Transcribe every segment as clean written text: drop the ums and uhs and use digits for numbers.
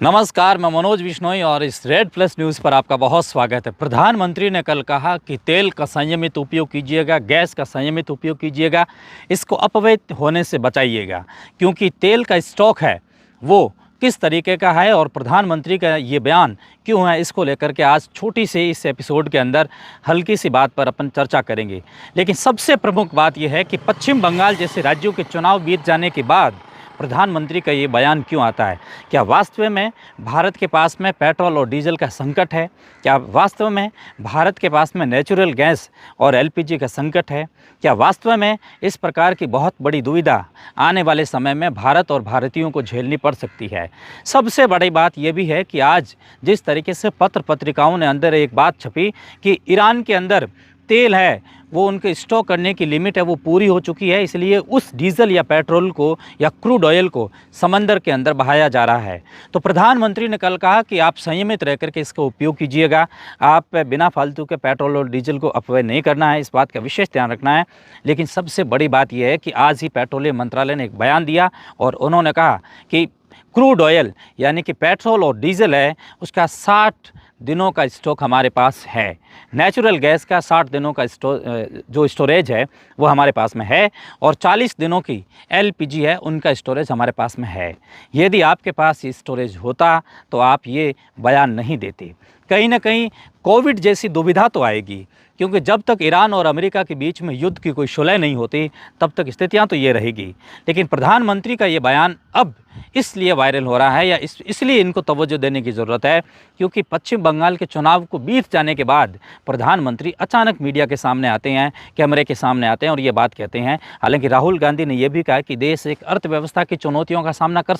नमस्कार, मैं मनोज बिश्नोई और इस रेड प्लस न्यूज़ पर आपका बहुत स्वागत है। प्रधानमंत्री ने कल कहा कि तेल का संयमित उपयोग कीजिएगा, गैस का संयमित उपयोग कीजिएगा, इसको अपव्यय होने से बचाइएगा, क्योंकि तेल का स्टॉक है वो किस तरीके का है और प्रधानमंत्री का ये बयान क्यों है, इसको लेकर के आज छोटी सी इस एपिसोड के अंदर हल्की सी बात पर अपन चर्चा करेंगे। लेकिन सबसे प्रमुख बात यह है कि पश्चिम बंगाल जैसे राज्यों के चुनाव बीत जाने के बाद प्रधानमंत्री का ये बयान क्यों आता है। क्या वास्तव में भारत के पास में पेट्रोल और डीजल का संकट है? क्या वास्तव में भारत के पास में नेचुरल गैस और एलपीजी का संकट है? क्या वास्तव में इस प्रकार की बहुत बड़ी दुविधा आने वाले समय में भारत और भारतीयों को झेलनी पड़ सकती है? सबसे बड़ी बात यह भी है कि आज जिस तरीके से पत्र पत्रिकाओं ने अंदर एक बात छपी कि ईरान के अंदर तेल है वो उनके स्टॉक करने की लिमिट है वो पूरी हो चुकी है, इसलिए उस डीजल या पेट्रोल को या क्रूड ऑयल को समंदर के अंदर बहाया जा रहा है। तो प्रधानमंत्री ने कल कहा कि आप संयमित रह करके इसका उपयोग कीजिएगा, आप बिना फालतू के पेट्रोल और डीजल को अपव्यय नहीं करना है, इस बात का विशेष ध्यान रखना है। लेकिन सबसे बड़ी बात यह है कि आज ही पेट्रोलियम मंत्रालय ने एक बयान दिया और उन्होंने कहा कि क्रूड ऑयल यानी कि पेट्रोल और डीजल है उसका 60 दिनों का स्टॉक हमारे पास है। नेचुरल गैस का 60 दिनों का जो स्टोरेज है वो हमारे पास में है और 40 दिनों की एलपीजी है उनका स्टोरेज हमारे पास में है। यदि आपके पास ये स्टोरेज होता तो आप ये बयान नहीं देते। कहीं ना कहीं कोविड जैसी दुविधा तो आएगी, क्योंकि जब तक ईरान और अमेरिका के बीच में युद्ध की कोई सुलह नहीं होती तब तक स्थितियां तो ये रहेगी। लेकिन प्रधानमंत्री का ये बयान अब इसलिए वायरल हो रहा है या इसलिए इनको तवज्जो देने की ज़रूरत है क्योंकि पश्चिम बंगाल के चुनाव को बीत जाने के बाद प्रधानमंत्री अचानक मीडिया के सामने आते हैं, कैमरे के सामने आते हैं और ये बात कहते हैं। हालांकि राहुल गांधी ने यह भी कहा कि देश एक अर्थव्यवस्था की चुनौतियों का सामना कर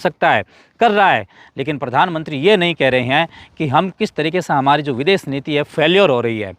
रहा है, लेकिन प्रधानमंत्री ये नहीं कह रहे हैं कि हम किस तरीके से हमारी जो विदेश नीति है फेल्योर हो रही है।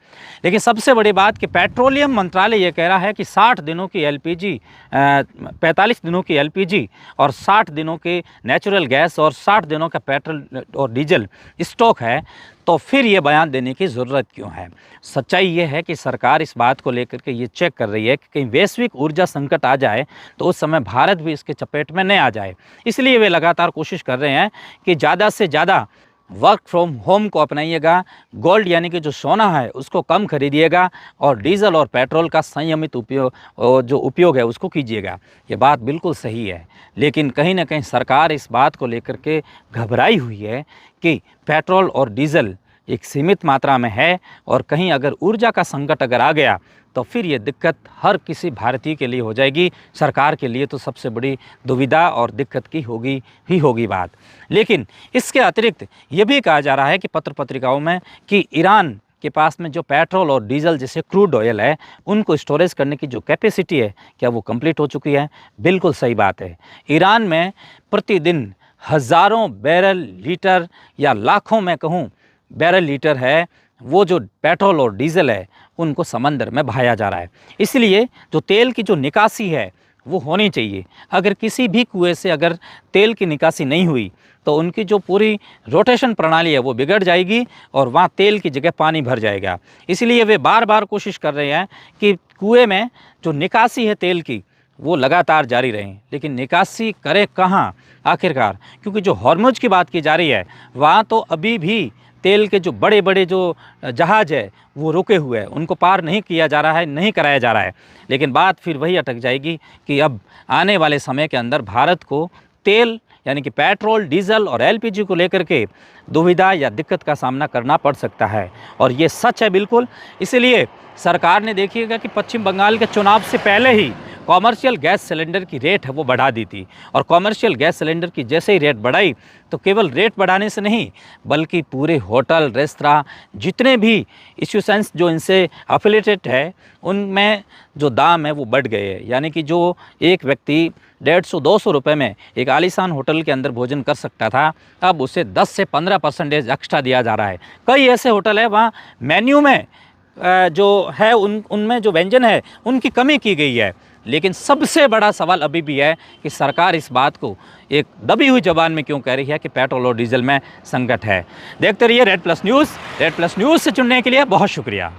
लेकिन सबसे बड़ी बात कि पेट्रोलियम मंत्रालय ये कह रहा है कि 60 दिनों की एलपीजी, 45 दिनों की एलपीजी और 60 दिनों के नेचुरल गैस और 60 दिनों का पेट्रोल और डीजल स्टॉक है, तो फिर ये बयान देने की ज़रूरत क्यों है? सच्चाई ये है कि सरकार इस बात को लेकर के ये चेक कर रही है कि कहीं वैश्विक ऊर्जा संकट आ जाए तो उस समय भारत भी इसके चपेट में न आ जाए। इसलिए वे लगातार कोशिश कर रहे हैं कि ज़्यादा से ज़्यादा वर्क फ्रॉम होम को अपनाइएगा, गोल्ड यानी कि जो सोना है उसको कम खरीदिएगा और डीजल और पेट्रोल का संयमित उपयोग है उसको कीजिएगा। ये बात बिल्कुल सही है, लेकिन कहीं ना कहीं सरकार इस बात को लेकर के घबराई हुई है कि पेट्रोल और डीजल एक सीमित मात्रा में है और कहीं अगर ऊर्जा का संकट अगर आ गया तो फिर ये दिक्कत हर किसी भारतीय के लिए हो जाएगी। सरकार के लिए तो सबसे बड़ी दुविधा और दिक्कत की होगी बात। लेकिन इसके अतिरिक्त ये भी कहा जा रहा है कि पत्र पत्रिकाओं में कि ईरान के पास में जो पेट्रोल और डीजल जैसे क्रूड ऑयल है उनको स्टोरेज करने की जो कैपेसिटी है क्या वो कंप्लीट हो चुकी है? बिल्कुल सही बात है। ईरान में प्रतिदिन हज़ारों बैरल लीटर या लाखों में कहूँ बैरल लीटर है वो जो पेट्रोल और डीजल है उनको समंदर में बहाया जा रहा है। इसलिए जो तेल की जो निकासी है वो होनी चाहिए। अगर किसी भी कुएं से अगर तेल की निकासी नहीं हुई तो उनकी जो पूरी रोटेशन प्रणाली है वो बिगड़ जाएगी और वहाँ तेल की जगह पानी भर जाएगा। इसलिए वे बार बार कोशिश कर रहे हैं कि कुएं में जो निकासी है तेल की वो लगातार जारी रहें। लेकिन निकासी करे कहाँ आखिरकार? क्योंकि जो हॉर्मुज की बात की जा रही है वहाँ तो अभी भी तेल के जो बड़े बड़े जो जहाज़ है वो रुके हुए हैं, उनको पार नहीं किया जा रहा है, नहीं कराया जा रहा है। लेकिन बात फिर वही अटक जाएगी कि अब आने वाले समय के अंदर भारत को तेल यानी कि पेट्रोल, डीजल और एलपीजी को लेकर के दुविधा या दिक्कत का सामना करना पड़ सकता है और ये सच है बिल्कुल। इसलिए सरकार ने देखिएगा कि पश्चिम बंगाल के चुनाव से पहले ही कॉमर्शियल गैस सिलेंडर की रेट है वो बढ़ा दी थी और कॉमर्शियल गैस सिलेंडर की जैसे ही रेट बढ़ाई तो केवल रेट बढ़ाने से नहीं बल्कि पूरे होटल, रेस्तरां, जितने भी इंस्टीट्यूशंस जो इनसे एफिलिएटेड है उनमें जो दाम है वो बढ़ गए हैं। यानी कि जो एक व्यक्ति 150-200 रुपये में एक आलीशान होटल के अंदर भोजन कर सकता था अब उसे 10 से 15% एक्स्ट्रा दिया जा रहा है। कई ऐसे होटल है वहाँ मेन्यू में जो है उनमें जो व्यंजन है उनकी कमी की गई है। लेकिन सबसे बड़ा सवाल अभी भी है कि सरकार इस बात को एक दबी हुई जबान में क्यों कह रही है कि पेट्रोल और डीजल में संकट है। देखते रहिए red plus news. Red plus news से जुड़ने के लिए बहुत शुक्रिया।